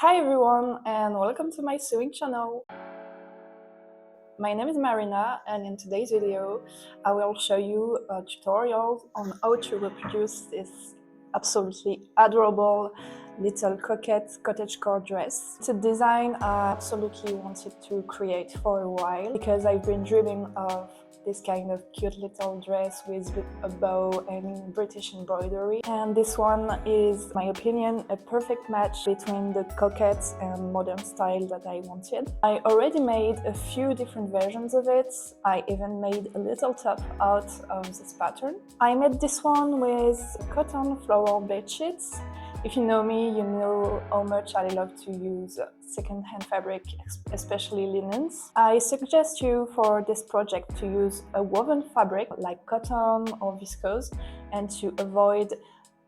Hi everyone and welcome to my sewing channel. My name is Marina and in today's video I will show you a tutorial on how to reproduce this absolutely adorable little Coquette cottagecore dress. It's a design I absolutely wanted to create for a while because I've been dreaming of this kind of cute little dress with a bow and British embroidery, and this one is, in my opinion, a perfect match between the coquette and modern style that I wanted. I already made a few different versions of it. I even made a little top out of this pattern. I made this one with cotton floral bedsheets. If you know me, you know how much I love to use second-hand fabric, especially linens. I suggest you for this project to use a woven fabric like cotton or viscose and to avoid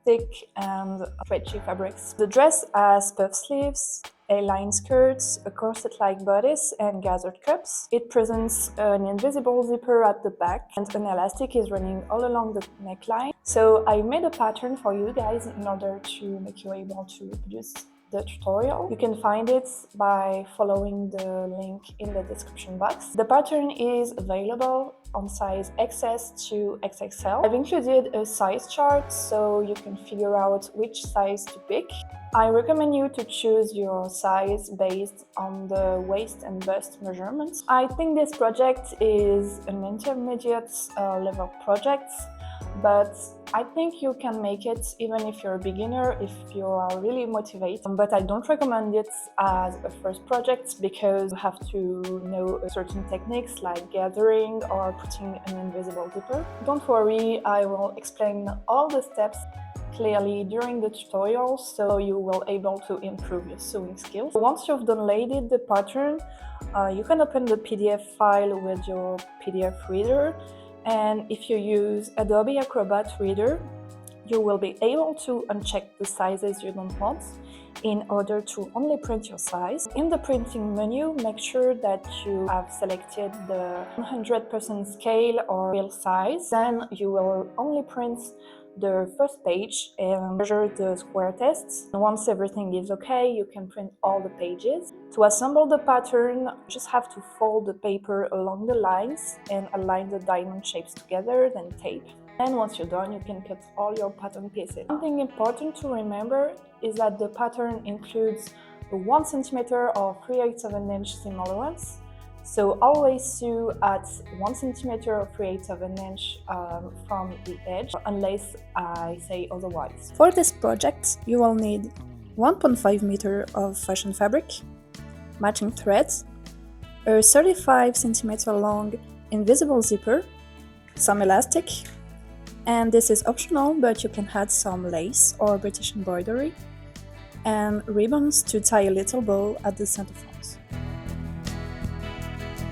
thick and stretchy fabrics. The dress has puff sleeves, A-line skirts, a corset-like bodice and gathered cups. It presents an invisible zipper at the back and an elastic is running all along the neckline. So I made a pattern for you guys in order to make you able to reproduce the tutorial. You can find it by following the link in the description box. The pattern is available on size XS to XXL. I've included a size chart so you can figure out which size to pick. I recommend you to choose your size based on the waist and bust measurements. I think this project is an intermediate level project, but I think you can make it even if you're a beginner, if you are really motivated. But I don't recommend it as a first project because you have to know certain techniques like gathering or putting an invisible zipper. Don't worry, I will explain all the steps clearly during the tutorial so you will able to improve your sewing skills. Once you've downloaded the pattern, you can open the PDF file with your PDF reader. And if you use Adobe Acrobat Reader, you will be able to uncheck the sizes you don't want in order to only print your size. In the printing menu, make sure that you have selected the 100% scale or real size. Then you will only print the first page and measure the square tests. And once everything is okay, you can print all the pages. To assemble the pattern, you just have to fold the paper along the lines and align the diamond shapes together, then tape. And once you're done, you can cut all your pattern pieces. Something important to remember is that the pattern includes a 1 cm or 3/8 of an inch seam allowance. So always sew at 1 cm or 3/8 of an inch from the edge, unless I say otherwise. For this project, you will need 1.5 meter of fashion fabric, matching threads, a 35 cm long invisible zipper, some elastic, and this is optional, but you can add some lace or British embroidery, and ribbons to tie a little bow at the center front.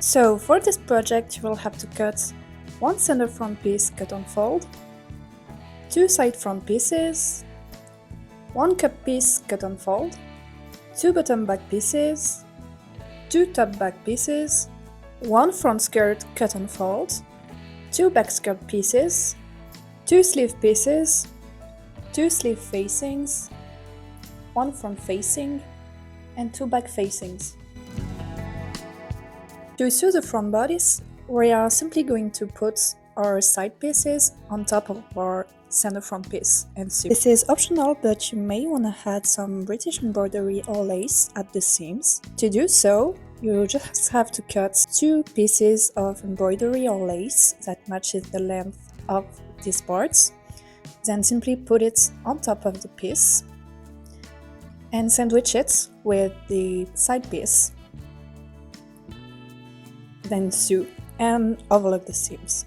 So for this project, you will have to cut 1 center front piece cut on fold, 2 side front pieces, 1 cup piece cut on fold, 2 bottom back pieces, 2 top back pieces, 1 front skirt cut on fold, 2 back skirt pieces, 2 sleeve pieces, 2 sleeve facings, 1 front facing, and 2 back facings. To sew the front bodice, we are simply going to put our side pieces on top of our center front piece and sew. This is optional, but you may want to add some British embroidery or lace at the seams. To do so, you just have to cut 2 pieces of embroidery or lace that matches the length of these parts. Then simply put it on top of the piece and sandwich it with the side piece. Then sew and overlock the seams.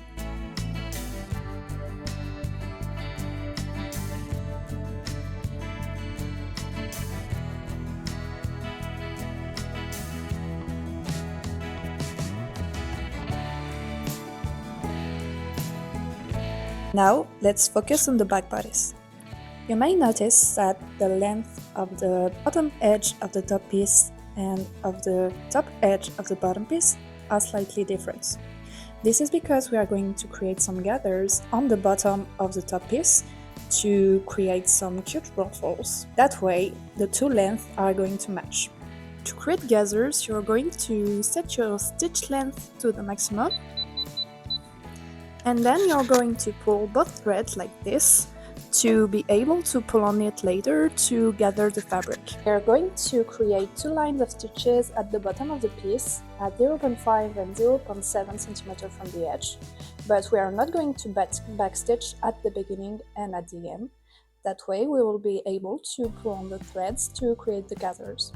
Now let's focus on the back bodice. You may notice that the length of the bottom edge of the top piece and of the top edge of the bottom piece are slightly different. This is because we are going to create some gathers on the bottom of the top piece to create some cute ruffles. That way, the two lengths are going to match. To create gathers, you're going to set your stitch length to the maximum, and then you're going to pull both threads like this to be able to pull on it later to gather the fabric. We're going to create two lines of stitches at the bottom of the piece at 0.5 and 0.7 cm from the edge, but we are not going to backstitch at the beginning and at the end. That way we will be able to pull on the threads to create the gathers.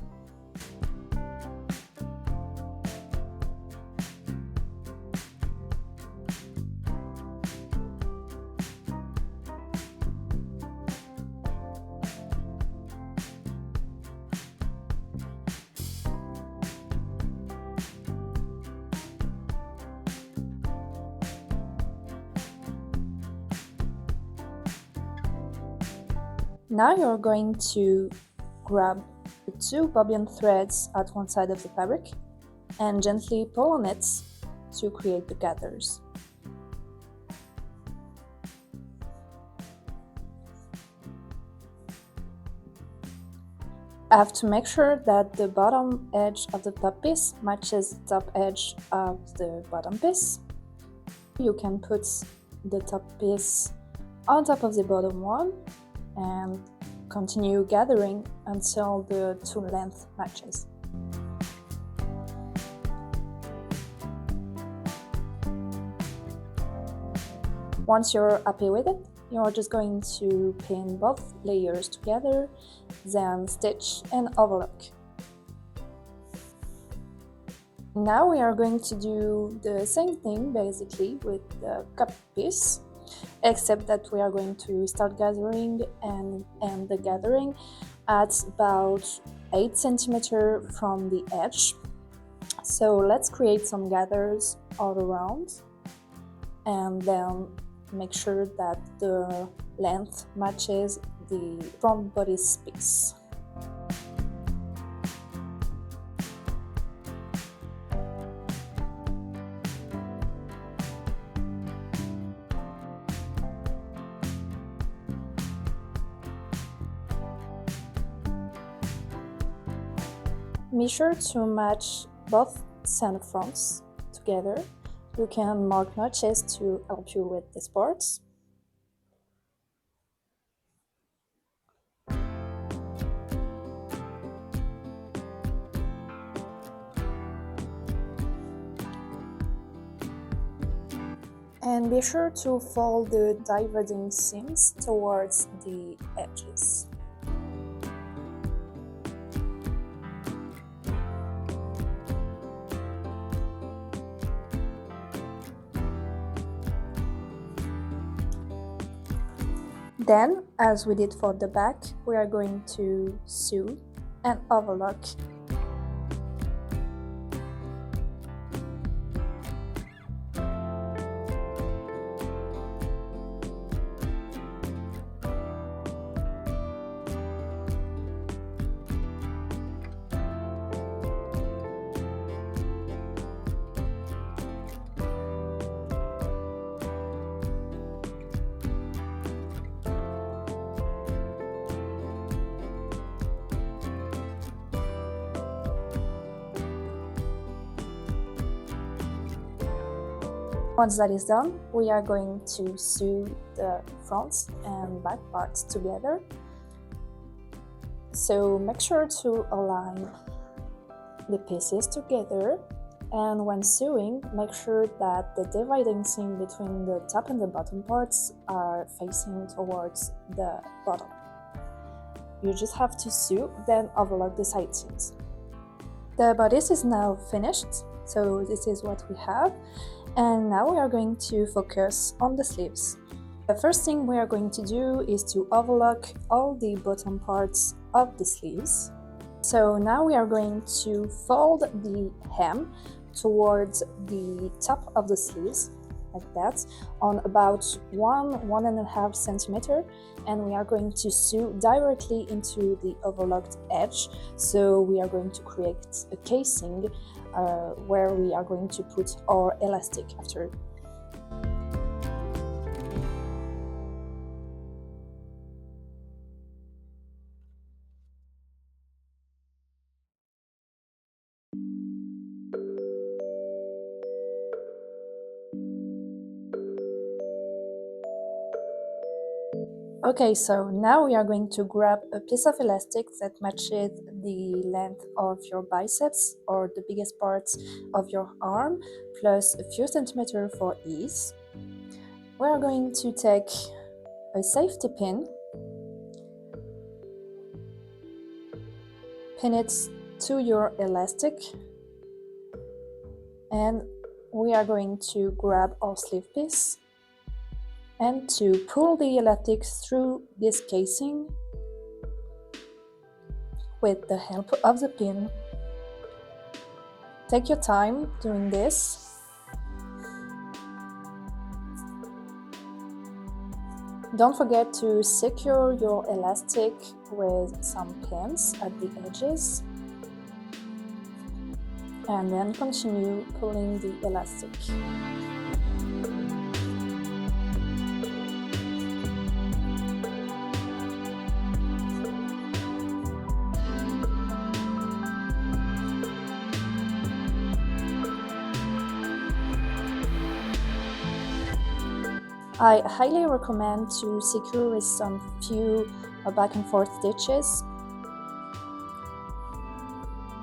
Now you're going to grab the two bobbin threads at one side of the fabric and gently pull on it to create the gathers. I have to make sure that the bottom edge of the top piece matches the top edge of the bottom piece. You can put the top piece on top of the bottom one and continue gathering until the two length matches. Once you're happy with it, you're just going to pin both layers together, then stitch and overlock. Now we are going to do the same thing basically with the cup piece, except that we are going to start gathering and end the gathering at about 8 cm from the edge. So let's create some gathers all around and then make sure that the length matches the front bodice piece. Be sure to match both center fronts together. You can mark notches to help you with this part. And be sure to fold the diverging seams towards the edges. Then, as we did for the back, we are going to sew and overlock. Once that is done, we are going to sew the front and back parts together. So make sure to align the pieces together, and when sewing, make sure that the dividing seam between the top and the bottom parts are facing towards the bottom. You just have to sew, then overlock the side seams. The bodice is now finished, so this is what we have. And now we are going to focus on the sleeves. The first thing we are going to do is to overlock all the bottom parts of the sleeves. So now we are going to fold the hem towards the top of the sleeves, like that, on about 1.5 centimeter, and we are going to sew directly into the overlocked edge. So we are going to create a casing where we are going to put our elastic after. Okay, so now we are going to grab a piece of elastic that matches the length of your biceps or the biggest parts of your arm, plus a few centimeters for ease. We are going to take a safety pin, pin it to your elastic, and we are going to grab our sleeve piece and to pull the elastic through this casing with the help of the pin. Take your time doing this. Don't forget to secure your elastic with some pins at the edges, and then continue pulling the elastic. I highly recommend to secure with some few back and forth stitches.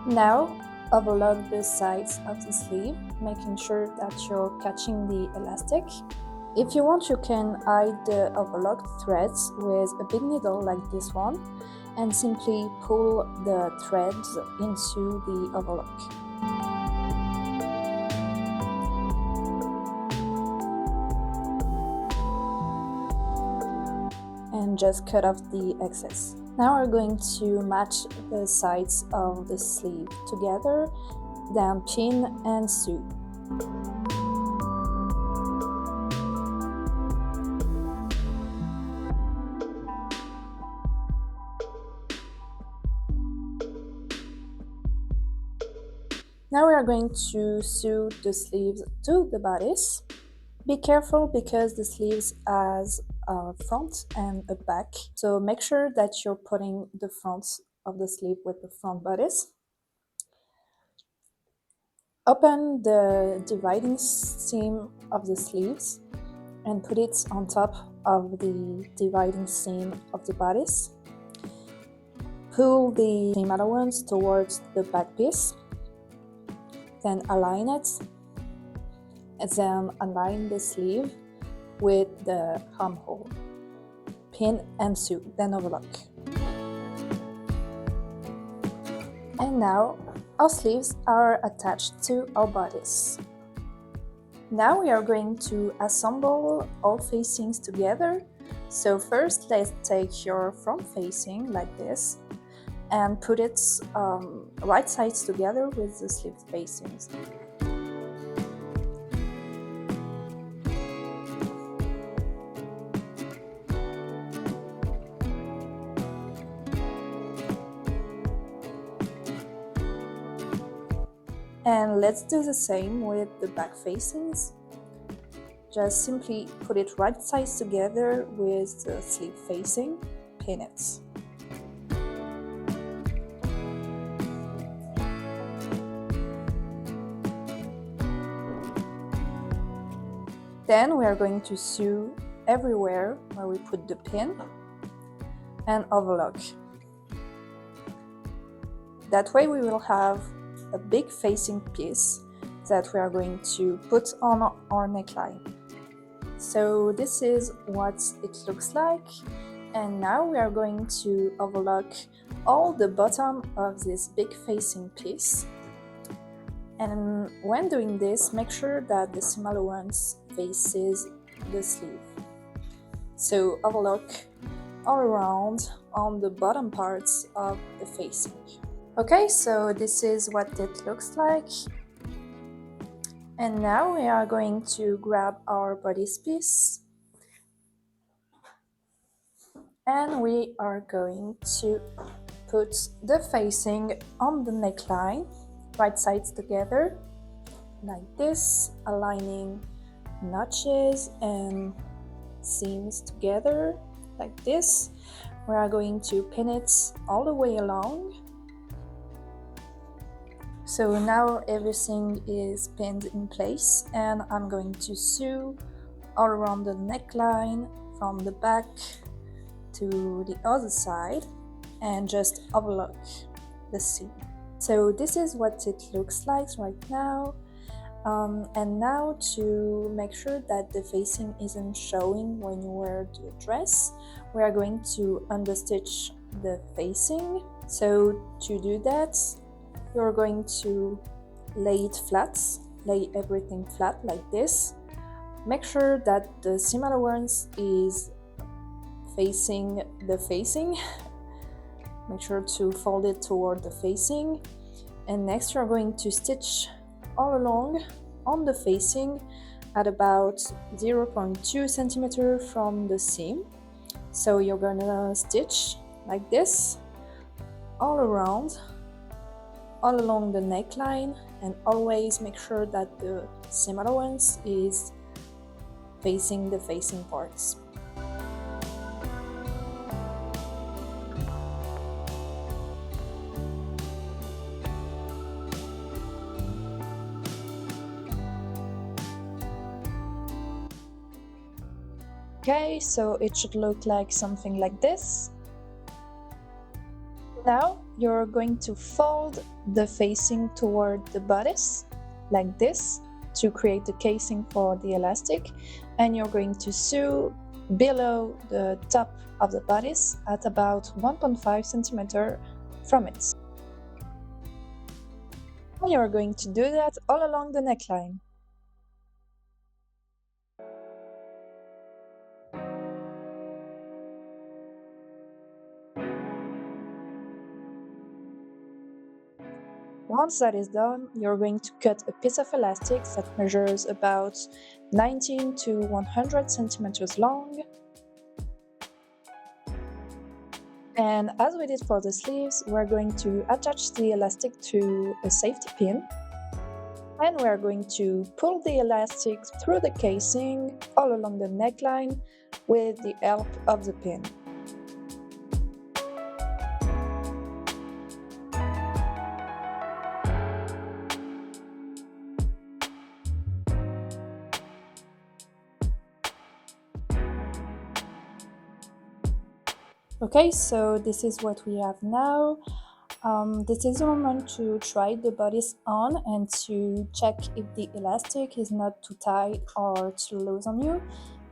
Now overlock the sides of the sleeve, making sure that you're catching the elastic. If you want, you can hide the overlocked threads with a big needle like this one and simply pull the threads into the overlock. And just cut off the excess. Now we're going to match the sides of the sleeve together, then pin and sew. Now we are going to sew the sleeves to the bodice. Be careful because the sleeves has a front and a back, so make sure that you're putting the front of the sleeve with the front bodice. Open the dividing seam of the sleeves and put it on top of the dividing seam of the bodice. Pull the seam allowance towards the back piece, then align it, and then align the sleeve with the armhole. Pin and sew, then overlock. And now our sleeves are attached to our bodice. Now we are going to assemble all facings together. So first let's take your front facing like this and put it right sides together with the sleeve facings. And let's do the same with the back facings. Just simply put it right sides together with the sleeve facing, pin it. Then we are going to sew everywhere where we put the pin and overlock. That way we will have a big facing piece that we are going to put on our neckline. So this is what it looks like, and now we are going to overlock all the bottom of this big facing piece. And when doing this, make sure that the seam allowance faces the sleeve. So overlock all around on the bottom parts of the facing. Okay, so this is what it looks like. And now we are going to grab our bodice piece and we are going to put the facing on the neckline, right sides together, like this, aligning notches and seams together, like this. We are going to pin it all the way along. So now everything is pinned in place, and I'm going to sew all around the neckline from the back to the other side and just overlock the seam. So this is what it looks like right now. And now to make sure that the facing isn't showing when you wear the dress, we are going to understitch the facing. So to do that, you're going to lay it flat, lay everything flat like this. Make sure that the seam allowance is facing the facing. Make sure to fold it toward the facing. And next you're going to stitch all along on the facing at about 0.2 centimeter from the seam. So you're gonna stitch like this all around, all along the neckline, and always make sure that the seam allowance is facing the facing parts. Okay, so it should look like something like this. Now you're going to fold the facing toward the bodice like this to create the casing for the elastic, and you're going to sew below the top of the bodice at about 1.5 centimeter from it. And you're going to do that all along the neckline. Once that is done, you're going to cut a piece of elastic that measures about 19 to 100 centimeters long. And as we did for the sleeves, we're going to attach the elastic to a safety pin. And we're going to pull the elastic through the casing all along the neckline with the help of the pin. Okay, so this is what we have now. This is the moment to try the bodice on and to check if the elastic is not too tight or too loose on you,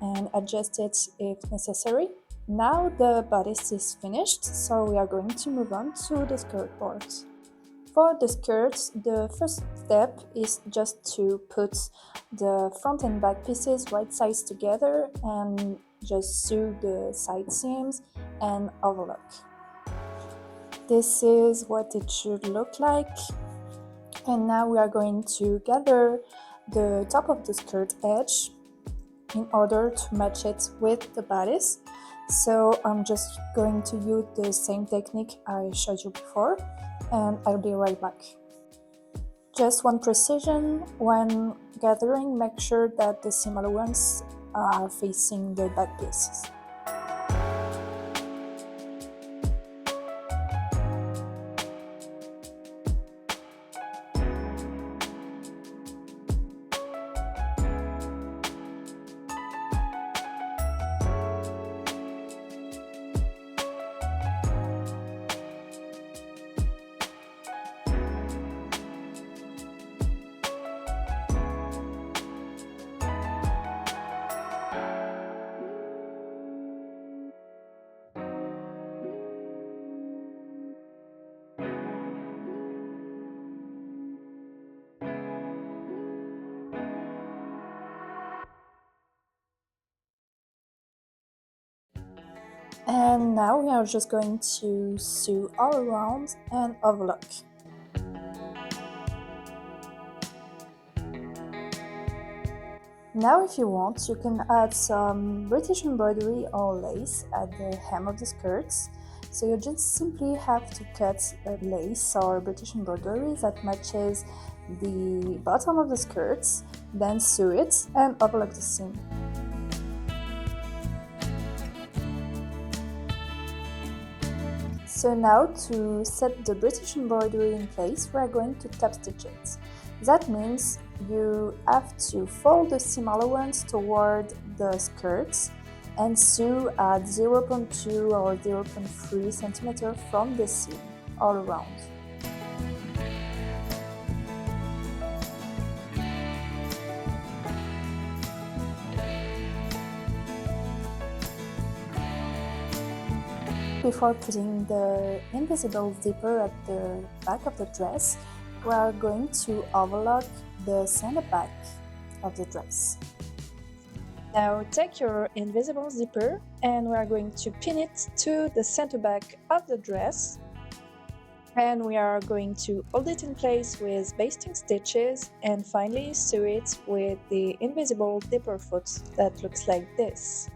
and adjust it if necessary. Now the bodice is finished, so we are going to move on to the skirt part. For the skirts, the first step is just to put the front and back pieces right sides together and just sew the side seams and overlock. This is what it should look like. And now we are going to gather the top of the skirt edge in order to match it with the bodice. So I'm just going to use the same technique I showed you before, and I'll be right back. Just one precision: when gathering, make sure that the seam allowance are facing the back pieces. And now we are just going to sew all around and overlock. Now if you want, you can add some British embroidery or lace at the hem of the skirts. So you just simply have to cut a lace or British embroidery that matches the bottom of the skirts, then sew it and overlock the seam. So now to set the British embroidery in place, we are going to top stitch it. That means you have to fold the seam allowance toward the skirts and sew at 0.2 or 0.3 centimeter from the seam all around. Before putting the invisible zipper at the back of the dress, we are going to overlock the center back of the dress. Now take your invisible zipper and we are going to pin it to the center back of the dress. And we are going to hold it in place with basting stitches and finally sew it with the invisible zipper foot that looks like this.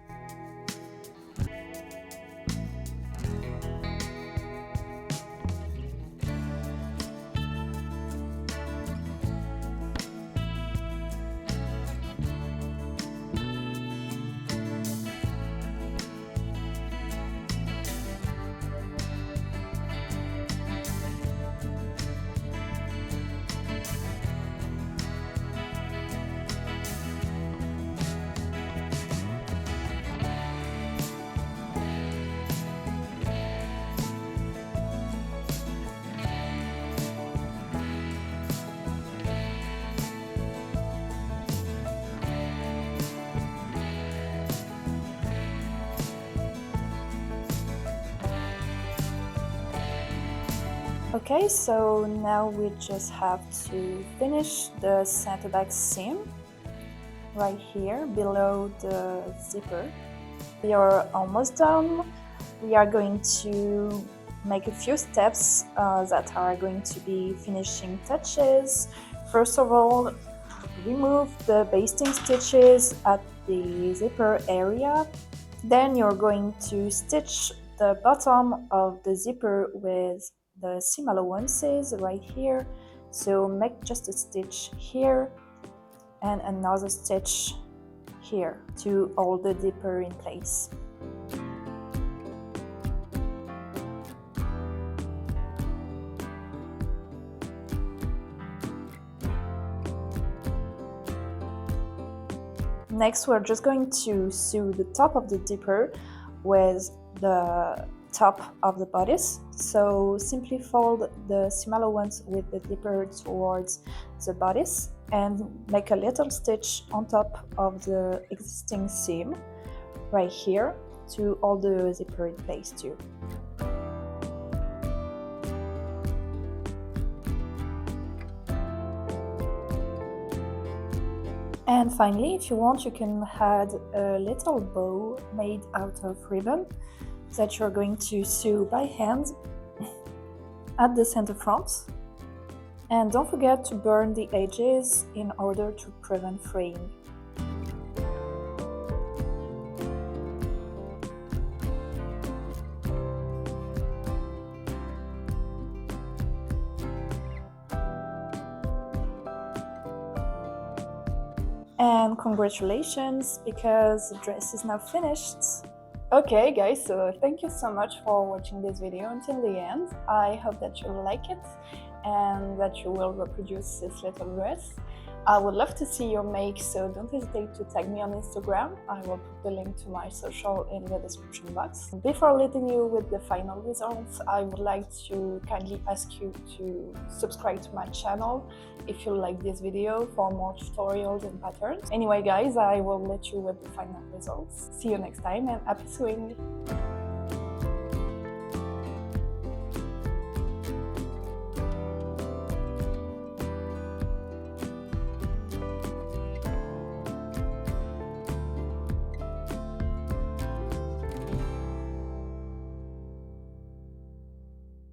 Okay, so now we just have to finish the center back seam right here below the zipper. We are almost done. We are going to make a few steps that are going to be finishing touches. First of all, remove the basting stitches at the zipper area. Then you're going to stitch the bottom of the zipper with the seam allowances right here. So make just a stitch here and another stitch here to hold the zipper in place. Next, we're just going to sew the top of the zipper with the top of the bodice. So simply fold the seam allowance with the zipper towards the bodice and make a little stitch on top of the existing seam right here to hold the zipper in place too. And finally, if you want, you can add a little bow made out of ribbon that you're going to sew by hand at the center front. And don't forget to burn the edges in order to prevent fraying. And congratulations, because the dress is now finished. Okay guys, so thank you so much for watching this video until the end. I hope that you like it and that you will reproduce this little dress. I would love to see your make, so don't hesitate to tag me on Instagram. I will put the link to my social in the description box. Before leaving you with the final results, I would like to kindly ask you to subscribe to my channel if you like this video for more tutorials and patterns. Anyway guys, I will let you with the final results. See you next time and happy sewing!